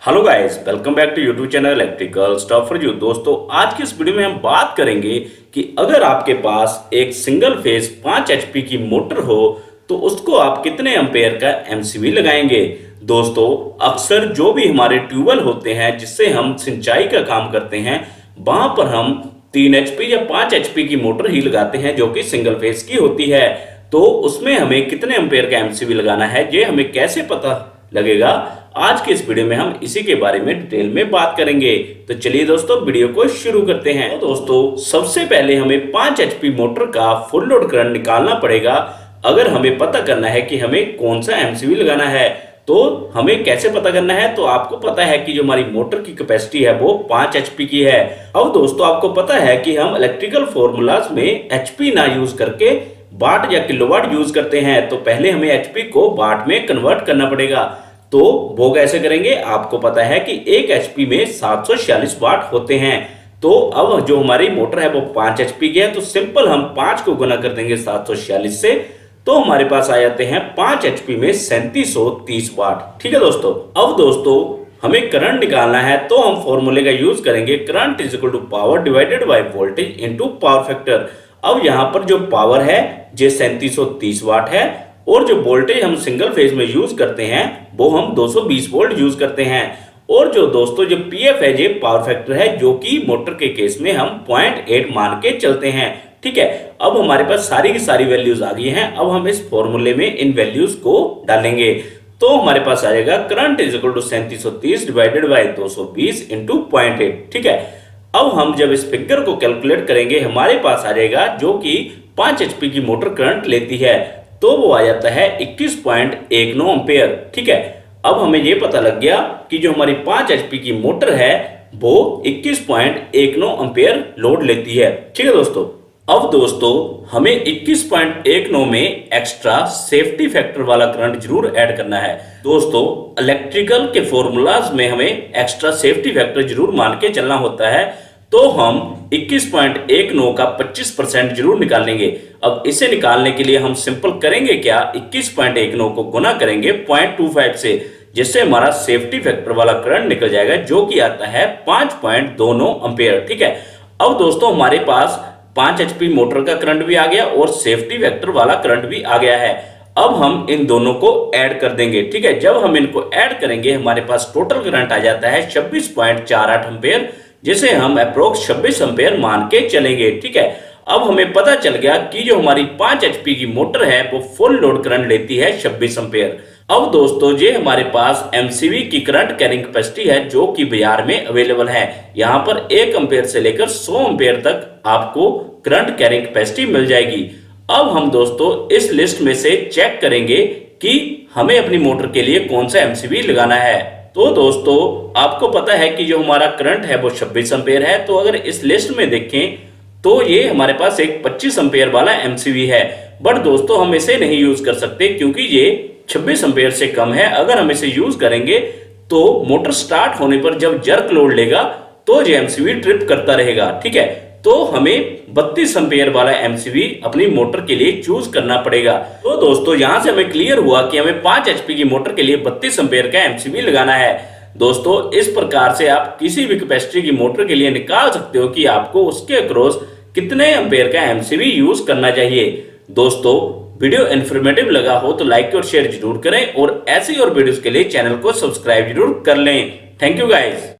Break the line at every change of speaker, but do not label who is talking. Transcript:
Hello guys, welcome back to YouTube channel electrical stuff for you. दोस्तों, आज की इस वीडियो में हम बात करेंगे कि अगर आपके पास एक सिंगल फेज 5 एचपी की मोटर हो तो उसको आप कितने एम्पेयर का एमसीबी लगाएंगे। दोस्तों, अक्सर जो भी हमारे ट्यूबवेल होते हैं जिससे हम सिंचाई का काम करते हैं, वहां पर हम 3 एचपी या 5 एचपी की मोटर ही लगाते हैं जो कि सिंगल फेज की होती है। तो उसमें हमें कितने एम्पेयर का एमसीबी लगाना है, ये हमें कैसे पता लगेगा। आज के इस वीडियो में हम इसी के बारे में डिटेल में बात करेंगे। तो चलिए दोस्तों, वीडियो को शुरू करते हैं। तो दोस्तों, सबसे पहले हमें 5 एचपी मोटर का फुल लोड करंट निकालना पड़ेगा। अगर हमें पता करना है कि हमें कौन सा एमसीबी लगाना है, तो हमें कैसे पता करना है। तो आपको पता है कि जो हमारी मोटर की कैपेसिटी है वो 5 एचपी की है। अब दोस्तों, आपको पता है कि हम इलेक्ट्रिकल फॉर्मूलाज में एचपी ना यूज करके वाट या किलोवाट यूज करते हैं। तो पहले हमें एचपी को वाट में कन्वर्ट करना पड़ेगा। तो वो कैसे करेंगे, आपको पता है कि 1 एचपी में 746 वाट होते हैं। तो अब जो हमारी मोटर है वो 5 एचपी की है, तो सिंपल हम 5 को गुना कर देंगे 746 से, तो हमारे पास आ जाते हैं 5 एचपी में 3730 वाट। ठीक है दोस्तों। अब दोस्तों, हमें करंट निकालना है तो हम फॉर्मूले का यूज करेंगे, current is equal to power divided by voltage into power factor. अब यहाँ पर जो पावर है ये 3730 वाट है, और जो वोल्टेज हम सिंगल फेज में यूज करते हैं वो हम 220 वोल्ट यूज करते हैं। और जो दोस्तों जो पीएफ है ये पावर फैक्टर है, जो कि मोटर के केस में हम 0.8 मान के चलते हैं। ठीक है। अब हमारे पास सारी की सारी वैल्यूज आ गई हैं। अब हम इस फॉर्मूले में इन वैल्यूज को डालेंगे, तो हमारे पास आ जाएगा current is equal to 3730 divided by 220 into 0.8। ठीक है। अब हम जब इस फिगर को कैलकुलेट करेंगे, हमारे पास आ जाएगा जो कि 5 एचपी की मोटर करंट लेती है, तो वो आ जाता है 21.19 एम्पेयर। ठीक है। अब हमें ये पता लग गया कि जो हमारी 5 एचपी की मोटर है वो 21.19 एम्पेयर लोड लेती है। ठीक है दोस्तों। अब दोस्तों, हमें 21.19 में एक्स्ट्रा सेफ्टी फैक्टर वाला करंट जरूर ऐड करना है। दोस्तों, इलेक्ट्रिकल के फॉर्मूलाज में हमें एक्स्ट्रा सेफ्टी फैक्टर जरूर मान के चलना होता है। तो हम 21.19 का 25% जरूर निकालेंगे। अब इसे निकालने के लिए हम सिंपल करेंगे क्या, 21.19 को गुना करेंगे 0.25 से, जिससे हमारा सेफ्टी फैक्टर वाला करंट निकल जाएगा, जो कि आता है 5.29 एम्पेयर। ठीक है। अब दोस्तों, हमारे पास 5 एचपी मोटर का करंट भी आ गया और सेफ्टी फैक्टर वाला करंट भी आ गया है। अब हम इन दोनों को ऐड कर देंगे। ठीक है। जब हम इनको ऐड करेंगे, हमारे पास टोटल करंट आ जाता है 26.48 एम्पेयर, जिसे हम अप्रोक्स 26 एम्पेयर मान के चलेंगे। ठीक है। अब हमें पता चल गया कि जो हमारी 5 एचपी की मोटर है वो फुल लोड करंट लेती है 26 एम्पेयर। अब दोस्तों, ये हमारे पास एमसीबी की करंट कैरिंग कैपेसिटी है जो कि बाजार में अवेलेबल है। यहाँ पर 1 एम्पेयर से लेकर 100 एम्पेयर तक आपको करंट कैरिंग कैपेसिटी मिल जाएगी। अब हम दोस्तों इस लिस्ट में से चेक करेंगे कि हमें अपनी मोटर के लिए कौन सा एमसीबी लगाना है। तो दोस्तों, आपको पता है कि जो हमारा करंट है वो 26 एम्पेयर है। तो अगर इस लिस्ट में देखें तो ये हमारे पास एक 25 एम्पेयर वाला एमसीबी है। बट दोस्तों, हम इसे नहीं यूज कर सकते क्योंकि ये 26 एम्पेयर से कम है। अगर हम इसे यूज करेंगे तो मोटर स्टार्ट होने पर जब जर्क लोड लेगा तो ये एमसीबी ट्रिप करता रहेगा। ठीक है। तो हमें 32 एम्पेयर वाला एमसीबी अपनी मोटर के लिए चूज करना पड़ेगा। तो दोस्तों, यहां से हमें क्लियर हुआ कि हमें 5 एचपी की मोटर के लिए 32 एम्पेयर का एमसीबी लगाना है। दोस्तों, इस प्रकार से आप किसी भी कैपेसिटी की मोटर के लिए निकाल सकते हो कि आपको उसके अक्रॉस कितने एम्पेयर का एमसीबी यूज करना चाहिए। दोस्तों, वीडियो इन्फॉर्मेटिव लगा हो तो लाइक और शेयर जरूर करें, और ऐसी और वीडियोस के लिए चैनल को सब्सक्राइब जरूर कर लें। Thank you guys.